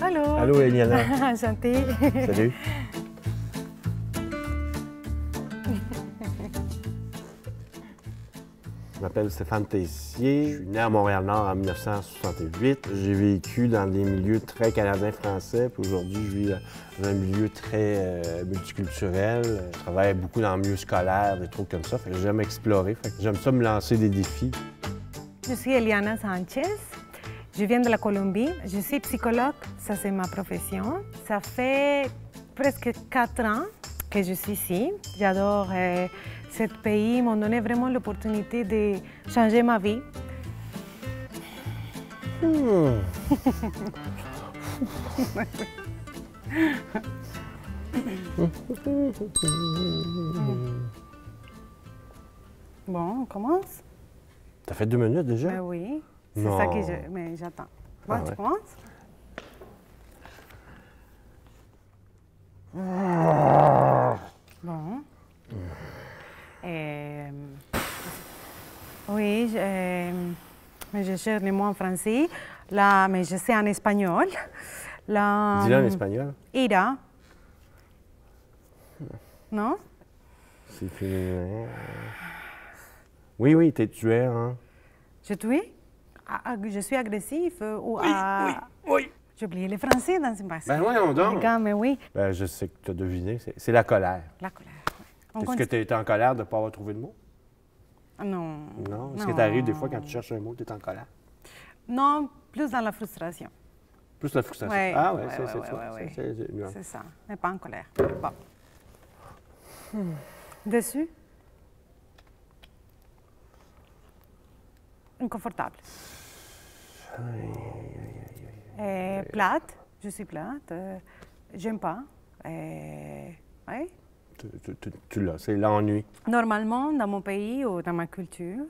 Allô. Allô, Eliana. Enchantée. Salut. Je m'appelle Stéphane Tessier. Je suis né à Montréal-Nord en 1968. J'ai vécu dans des milieux très canadiens-français. Puis aujourd'hui, je vis dans un milieu très multiculturel. Je travaille beaucoup dans le milieu scolaire, des trucs comme ça. Fait que j'aime explorer. Fait que j'aime ça me lancer des défis. Je suis Eliana Sanchez. Je viens de la Colombie. Je suis psychologue. Ça, c'est ma profession. Ça fait presque 4 ans que je suis ici. J'adore ce pays. Ils m'ont donné vraiment l'opportunité de changer ma vie. Bon, on commence? Ça fait 2 minutes déjà? Ben oui. C'est Non. ça que je... Mais j'attends. Bon, Ah tu ouais. commences? Bon. Oui, mais je cherche les mots en français. Là, mais je sais en espagnol. Là, Dis-le en espagnol. Ira. Non? C'est féminin. Oui, oui, tu es, hein? Je suis? Je suis agressif ou Oui. J'ai oublié le français dans une passage. Ben voyons donc. Regarde, mais oui, Ben, je sais que tu as deviné. C'est la colère. la colère. Ouais. On Est-ce que tu es en colère de ne pas avoir trouvé le mot? Non. Non. Est-ce que t'arrive des fois quand tu cherches un mot, tu es en colère? Non, plus dans la frustration. Plus la frustration. Ouais, Ah ouais, ouais, c'est ouais, ça. ouais. C'est nuance. C'est ça, mais pas en colère. Bon. Dessus? Inconfortable. Plate, je suis plate. J'aime pas. Ouais. Tu l'as, c'est l'ennui. Normalement, dans mon pays ou dans ma culture,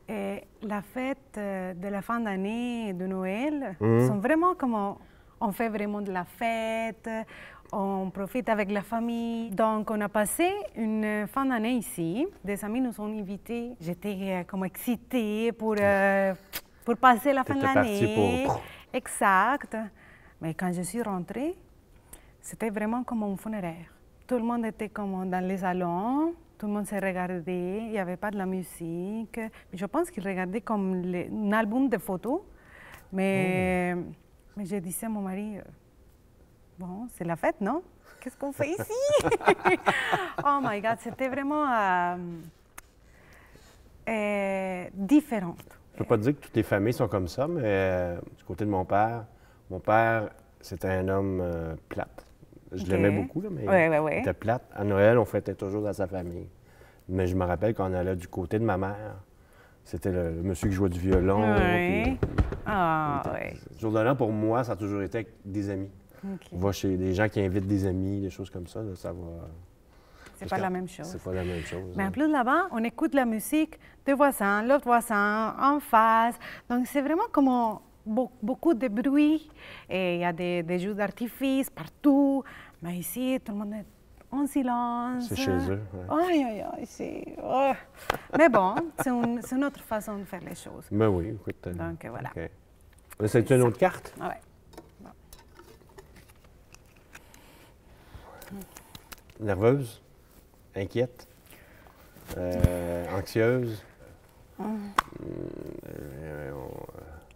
la fête de la fin d'année de Noël sont vraiment comme on fait vraiment de la fête, on profite avec la famille. Donc, on a passé une fin d'année ici. Des amis nous ont invités. J'étais comme excitée pour passer la fin de T'étais l'année. partie pour... Exact. Mais quand je suis rentrée, c'était vraiment comme un funéraire. Tout le monde était comme dans les salons, tout le monde se regardait, il n'y avait pas de la musique. Je pense qu'ils regardaient comme un album de photos. Mais je disais à mon mari, bon, c'est la fête, non? Qu'est-ce qu'on fait ici? Oh my God, c'était vraiment différent. Je ne peux pas dire que toutes les familles sont comme ça, mais du côté de mon père, c'était un homme plate. Je l'aimais beaucoup, là, mais il était plate. À Noël, on fêtait toujours dans sa famille. Mais je me rappelle qu'on allait du côté de ma mère. C'était le monsieur qui jouait du violon. Oui. Ce jour de l'an, pour moi, ça a toujours été avec des amis. Okay. On va chez des gens qui invitent des amis, des choses comme ça, là, ça va... C'est pas la même chose. C'est pas la même chose. Mais en plus, là-bas, on écoute la musique des voisins, l'autre voisin, en face. Donc, c'est vraiment comme beaucoup de bruit. Et il y a des jeux d'artifice partout. Mais ici, tout le monde est en silence. C'est chez eux. Ouais. Aïe, aïe, aïe, c'est... Oh. Mais bon, c'est une autre façon de faire les choses. Ben oui, écoute. Donc, voilà. Okay. C'est une autre carte? Ah ouais. Bon. Nerveuse? Inquiète? Anxieuse?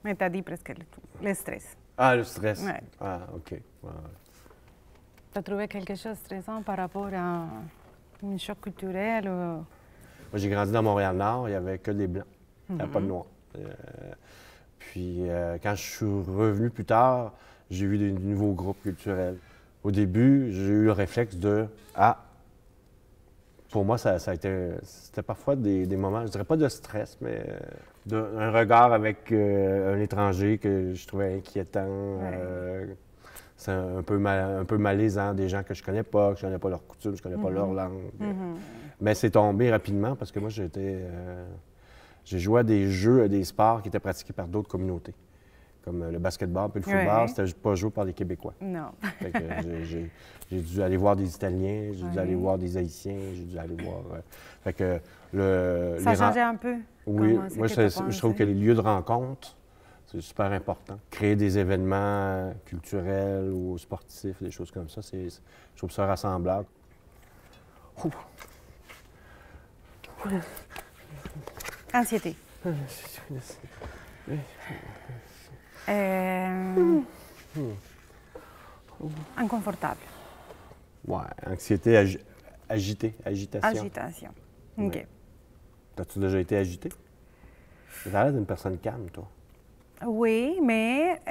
Mais tu as dit presque tout. Le stress. Ah, le stress? Ouais. Ah, OK. Ouais. Tu as trouvé quelque chose de stressant par rapport à un choc culturel? Ou... Moi, j'ai grandi dans Montréal-Nord, il n'y avait que des Blancs. Il n'y avait pas de Noirs. Puis, quand je suis revenu plus tard, j'ai vu des nouveaux groupes culturels. Au début, j'ai eu le réflexe de « Ah! » Pour moi, ça a été... C'était parfois des moments, je dirais pas de stress, mais un regard avec un étranger que je trouvais inquiétant. C'est un peu malaisant, des gens que je connais pas leurs coutumes, je connais pas leur langue. Mais c'est tombé rapidement parce que moi, j'ai joué à des jeux, à des sports qui étaient pratiqués par d'autres communautés. Comme le basketball puis le football, c'était pas joué par les Québécois. Non. Fait que j'ai dû aller voir des Italiens, j'ai dû aller voir des Haïtiens, j'ai dû aller voir... fait que ça a changé un peu? Oui, moi, je trouve que les lieux de rencontre C'est super important. Créer des événements culturels ou sportifs, des choses comme ça, je trouve ça rassemblable. Ouh. Anxiété. Inconfortable. Ouais, anxiété, agitation. Agitation. OK. Ouais. As-tu déjà été agité? Tu as l'air d'une personne calme, toi. Oui, mais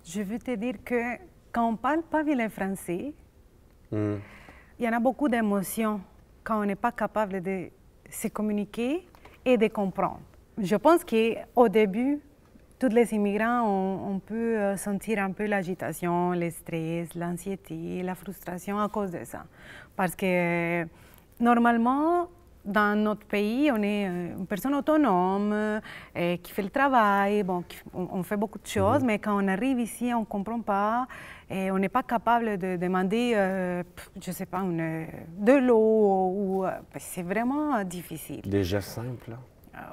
je veux te dire que quand on ne parle pas bien le français, il y en a beaucoup d'émotions quand on n'est pas capable de se communiquer et de comprendre. Je pense qu'au début, tous les immigrants, on peut sentir un peu l'agitation, le stress, l'anxiété, la frustration à cause de ça. Parce que normalement, dans notre pays, on est une personne autonome qui fait le travail, bon, on fait beaucoup de choses, mais quand on arrive ici, on ne comprend pas et on n'est pas capable de demander, je ne sais pas, de l'eau ou c'est vraiment difficile. Des gestes simples, là?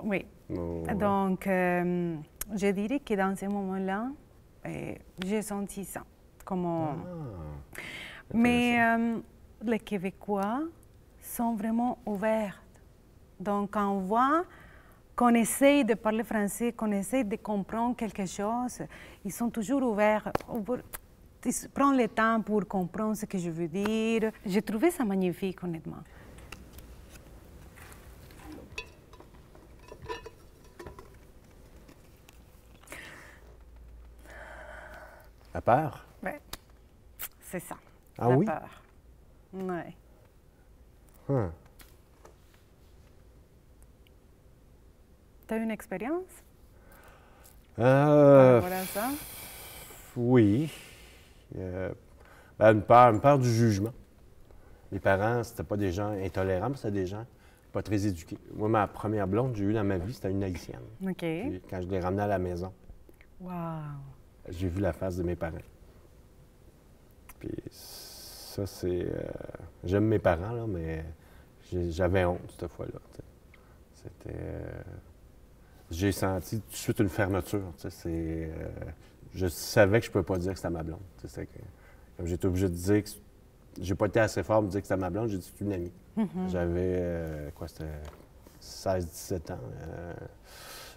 Oui. Oh, ouais. Donc, je dirais que dans ce moment-là, j'ai senti ça. Mais les Québécois sont vraiment ouverts. Donc, quand on voit qu'on essaye de parler français, qu'on essaye de comprendre quelque chose, ils sont toujours ouverts. Ils prennent le temps pour comprendre ce que je veux dire. J'ai trouvé ça magnifique, honnêtement. La peur? Oui, c'est ça. Ah la oui? peur. Oui. Tu as eu une expérience par rapport à ça? Oui. Une peur du jugement. Mes parents, c'était pas des gens intolérants, mais c'était des gens pas très éduqués. Moi, ma première blonde que j'ai eue dans ma vie, c'était une Haïtienne. OK. Puis, quand je l'ai ramenée à la maison, Wow. j'ai vu la face de mes parents. Puis ça, c'est... j'aime mes parents, là, mais j'avais honte cette fois-là. C'était... j'ai senti tout de suite une fermeture. Je savais que je ne pouvais pas dire que c'était ma blonde. Comme j'étais obligé de dire que... J'ai pas été assez fort pour me dire que c'était ma blonde, j'ai dit que c'est une amie. J'avais, c'était 16-17 ans.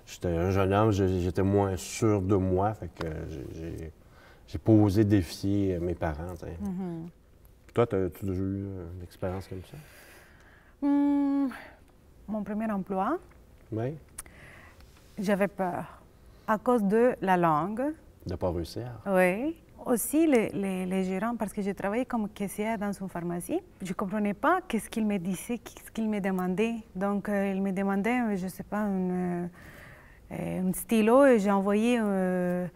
J'étais un jeune homme, j'étais moins sûr de moi, fait que j'ai pas osé défier mes parents. Toi, as-tu déjà eu une expérience comme ça? Mon premier emploi, Oui. j'avais peur à cause de la langue. De ne pas réussir? Oui. Aussi, les gérants, parce que je travaillais comme caissière dans une pharmacie, je ne comprenais pas qu'est-ce qu'ils me disaient, qu'est-ce qu'ils me demandaient. Donc, ils me demandaient, je ne sais pas, un stylo et j'ai envoyé un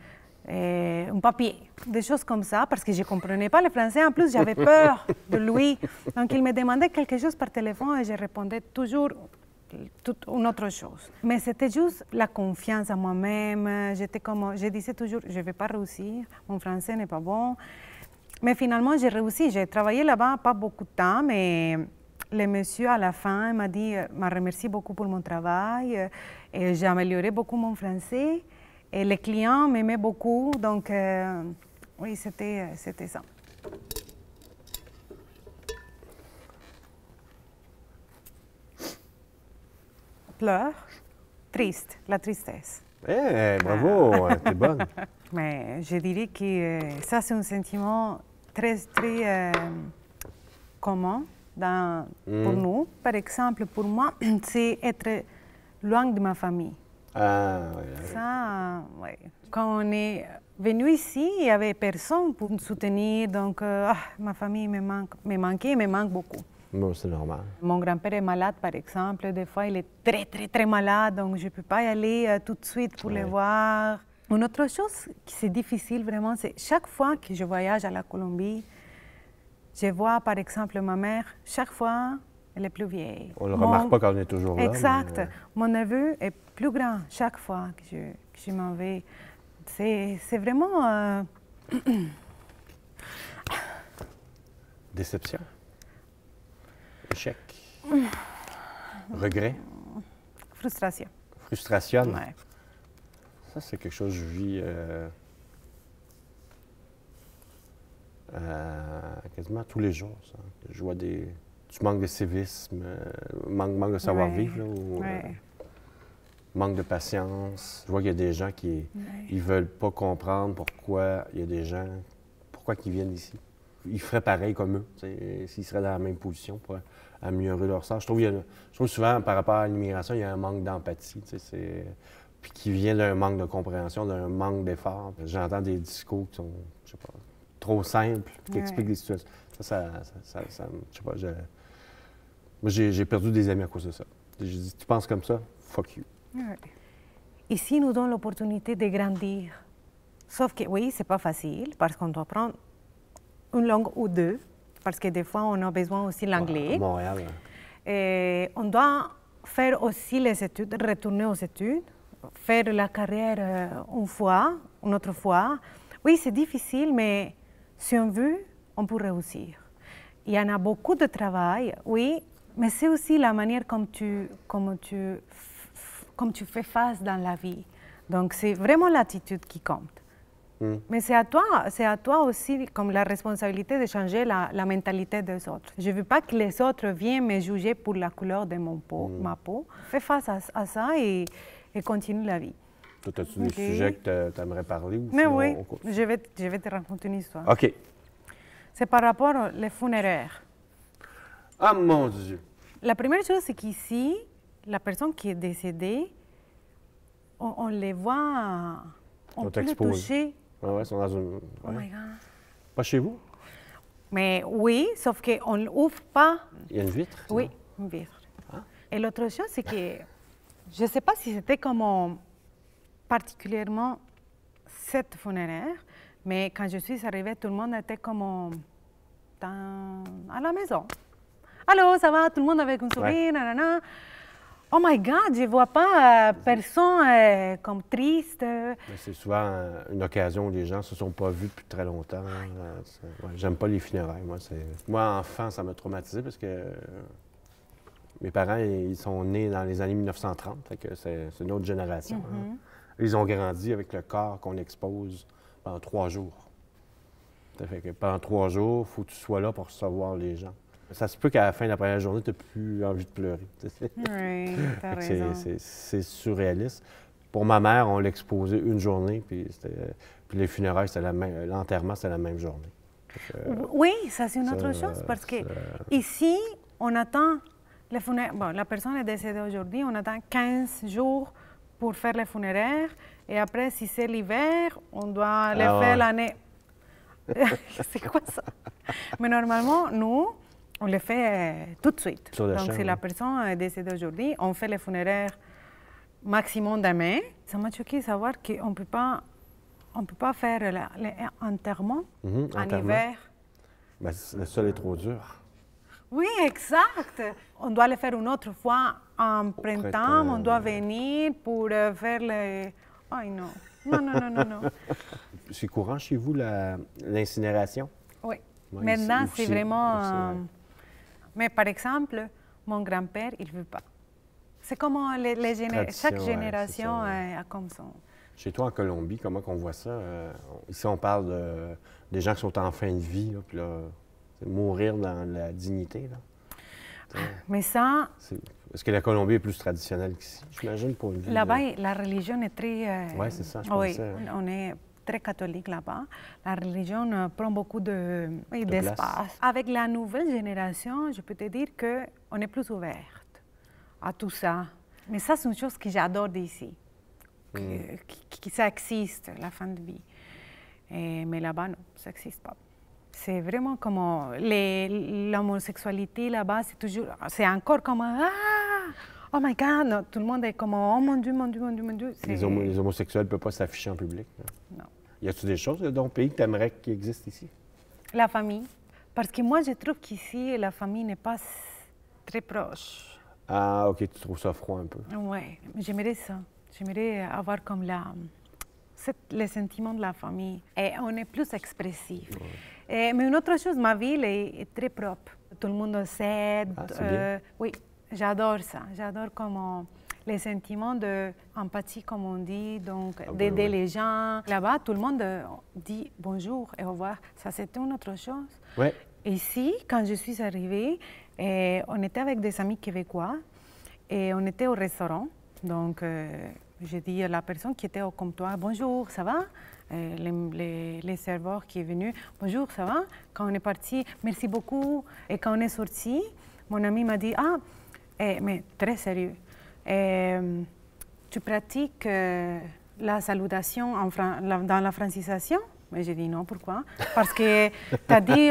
papier, des choses comme ça, parce que je ne comprenais pas le français. En plus, j'avais peur de lui. Donc, il me demandait quelque chose par téléphone et je répondais toujours toute une autre chose. Mais c'était juste la confiance en moi-même. Je disais toujours, je ne vais pas réussir, mon français n'est pas bon. Mais finalement, j'ai réussi. J'ai travaillé là-bas pas beaucoup de temps, mais le monsieur, à la fin, m'a remercié beaucoup pour mon travail. Et j'ai amélioré beaucoup mon français. Et les clients m'aimaient beaucoup. Donc, oui, c'était ça. Pleurs, triste, la tristesse. Bravo, t'es bonne. Mais je dirais que ça, c'est un sentiment très, très commun pour nous. Par exemple, pour moi, c'est être loin de ma famille. Ah, oui. Ça, oui. Quand on est venu ici, il n'y avait personne pour nous soutenir. Donc, ma famille me manque beaucoup. Bon, c'est normal. Mon grand-père est malade, par exemple. Des fois, il est très, très, très malade, donc je ne peux pas y aller tout de suite pour le voir. Une autre chose qui c'est difficile vraiment, c'est chaque fois que je voyage à la Colombie, je vois, par exemple, ma mère, chaque fois, elle est plus vieille. On ne le remarque pas quand on est toujours là. Exact. Mais... Mon neveu est plus grand chaque fois que je m'en vais. C'est vraiment... Déception. Échec. Regret. Frustration. Frustration. Ouais. Ça, c'est quelque chose que je vis quasiment tous les jours. Ça. Je vois du manque de civisme, manque de savoir-vivre, manque de patience. Je vois qu'il y a des gens qui ne veulent pas comprendre pourquoi il y a des gens, pourquoi ils viennent ici. Ils feraient pareil comme eux, s'ils seraient dans la même position pour améliorer leur sort. Je trouve souvent, par rapport à l'immigration, il y a un manque d'empathie. Puis qui vient d'un manque de compréhension, d'un manque d'effort. J'entends des discours qui sont, je sais pas, trop simples, qui expliquent des situations. Je sais pas, moi, j'ai perdu des amis à cause de ça. J'ai dit, tu penses comme ça? Fuck you. Ici, nous donne l'opportunité de grandir. Sauf que, oui, c'est pas facile, parce qu'on doit prendre une langue ou deux, parce que des fois, on a besoin aussi de l'anglais. À Montréal. Et on doit faire aussi les études, retourner aux études, faire la carrière une autre fois. Oui, c'est difficile, mais si on veut, on peut réussir. Il y en a beaucoup de travail, oui, mais c'est aussi la manière comme tu fais face dans la vie. Donc, c'est vraiment l'attitude qui compte. Mais c'est à toi aussi, comme la responsabilité de changer la mentalité des autres. Je ne veux pas que les autres viennent me juger pour la couleur de ma peau. Fais face à ça et continue la vie. Toi, as-tu des sujets que tu aimerais parler? Mais oui, je vais te raconter une histoire. OK. C'est par rapport aux funéraires. Ah, mon Dieu! La première chose, c'est qu'ici, la personne qui est décédée, on les voit, on peut les toucher. Ah ouais, ils sont dans une... Ouais. Oh my God. Pas chez vous? Mais oui, sauf qu'on n'ouvre pas. Il y a une vitre? Oui, une vitre. Ah. Et l'autre chose, c'est que je ne sais pas si c'était comme particulièrement cette funéraire, mais quand je suis arrivée, tout le monde était comme à la maison. Allô, ça va? Tout le monde avec une sourire, nanana. Oh my God, je ne vois pas personne comme triste. C'est souvent une occasion où les gens ne se sont pas vus depuis très longtemps. J'aime pas les funérailles. Moi, enfant, ça m'a traumatisé parce que mes parents, ils sont nés dans les années 1930, fait que c'est une autre génération. Ils ont grandi avec le corps qu'on expose pendant 3 jours. Ça fait que pendant 3 jours, il faut que tu sois là pour recevoir les gens. Ça se peut qu'à la fin de la première journée, tu n'as plus envie de pleurer. Oui, t'as raison. C'est surréaliste. Pour ma mère, on l'exposait une journée, puis les funérailles, l'enterrement, c'était la même journée. Oui, ça c'est une autre chose, parce que ici, on attend les funérailles. Bon, la personne est décédée aujourd'hui, on attend 15 jours pour faire les funérailles, et après, si c'est l'hiver, on doit les faire l'année. C'est quoi ça? Mais normalement, nous, on les fait tout de suite. Donc, si la personne est décédée aujourd'hui, on fait les funérailles maximum demain. Ça m'a choqué de savoir qu'on ne peut pas faire l'enterrement en hiver. Ben, le sol est trop dur. Oui, exact. On doit le faire une autre fois en printemps. On doit venir pour faire les... Oh non. Non. C'est courant chez vous, l'incinération? Oui. Maintenant, c'est vraiment... Mais par exemple, mon grand-père, il ne veut pas. C'est comme chaque génération a comme ça. Chez toi, en Colombie, comment on voit ça? Ici, on parle des gens qui sont en fin de vie, là, puis là, mourir dans la dignité. Là. Mais ça... Est-ce que la Colombie est plus traditionnelle qu'ici? J'imagine pour une vie. Là-bas, la religion est très... Oui, c'est ça, je pensais. Oui, on est très catholique là-bas. La religion prend beaucoup d'espace. Avec la nouvelle génération, je peux te dire qu'on est plus ouverte à tout ça. Mais ça, c'est une chose que j'adore d'ici. Que ça existe, la fin de vie. Mais là-bas, non, ça n'existe pas. C'est vraiment comme l'homosexualité là-bas, c'est encore comme oh my God, non, tout le monde est comme oh mon Dieu, mon Dieu, mon Dieu, mon Dieu. Les homosexuels ne peuvent pas s'afficher en public. Non. Y a-t-il des choses dans ton pays que tu aimerais qu'il existe ici? La famille. Parce que moi, je trouve qu'ici, la famille n'est pas très proche. Ah, OK, tu trouves ça froid un peu. Oui, j'aimerais ça. J'aimerais avoir comme le sentiment de la famille. Et on est plus expressif. Ouais. Mais une autre chose, ma ville est très propre. Tout le monde s'aide. Ah, c'est bien. Oui, j'adore ça. J'adore comment les sentiments d'empathie, comme on dit, donc d'aider les gens. Là-bas, tout le monde dit bonjour et au revoir. Ça, c'était une autre chose. Ouais. Ici, quand je suis arrivée, on était avec des amis québécois et on était au restaurant. Donc, j'ai dit à la personne qui était au comptoir, bonjour, ça va? Les serveurs qui est venu, bonjour, ça va? Quand on est parti, merci beaucoup. Et quand on est sorti, mon ami m'a dit, mais très sérieux, tu pratiques la salutation dans la francisation? Mais j'ai dit non, pourquoi? Parce que tu as dit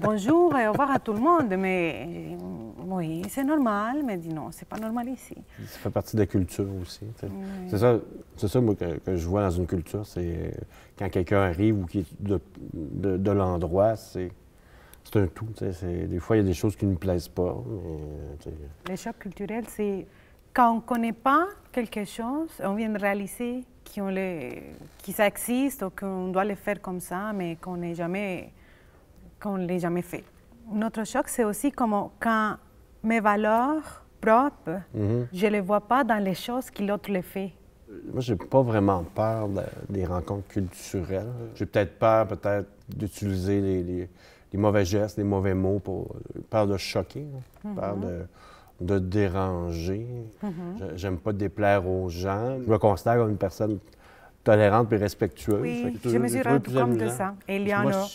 bonjour et au revoir à tout le monde. Mais oui, c'est normal. Mais dit non, c'est pas normal ici. Ça fait partie de la culture aussi. Oui. C'est ça moi, que je vois dans une culture. C'est quand quelqu'un arrive ou qui est de l'endroit, c'est un tout. Des fois, il y a des choses qui ne nous plaisent pas. Mais, le choc culturel, c'est quand on ne connaît pas quelque chose, on vient de réaliser que ça existe ou qu'on doit le faire comme ça, mais qu'on ne l'a jamais fait. Un autre choc, c'est aussi comme quand mes valeurs propres, je ne les vois pas dans les choses que l'autre les fait. Moi, j'ai pas vraiment peur des rencontres culturelles. J'ai peut-être peur d'utiliser les mauvais gestes, les mauvais mots, peur de choquer, peur de déranger. J'aime pas déplaire aux gens. Je me considère comme une personne tolérante et respectueuse. Oui, je me suis rendu compte de ça. Et il y en a.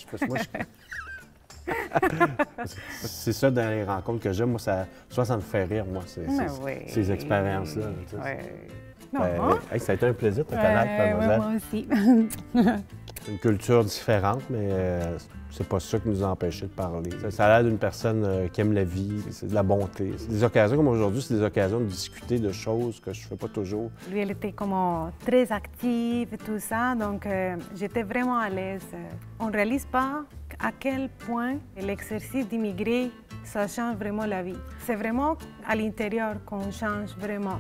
C'est ça dans les rencontres que j'aime. Moi, ça me fait rire, moi, ces expériences-là. Hey, ça a été un plaisir de te connaître, mademoiselle. Moi aussi. C'est une culture différente, mais c'est pas ça qui nous a empêchés de parler. Ça a l'air d'une personne qui aime la vie, c'est de la bonté. Des occasions comme aujourd'hui, c'est des occasions de discuter de choses que je fais pas toujours. Lui, elle était comme très active et tout ça, donc j'étais vraiment à l'aise. On ne réalise pas à quel point l'exercice d'immigrer, ça change vraiment la vie. C'est vraiment à l'intérieur qu'on change vraiment.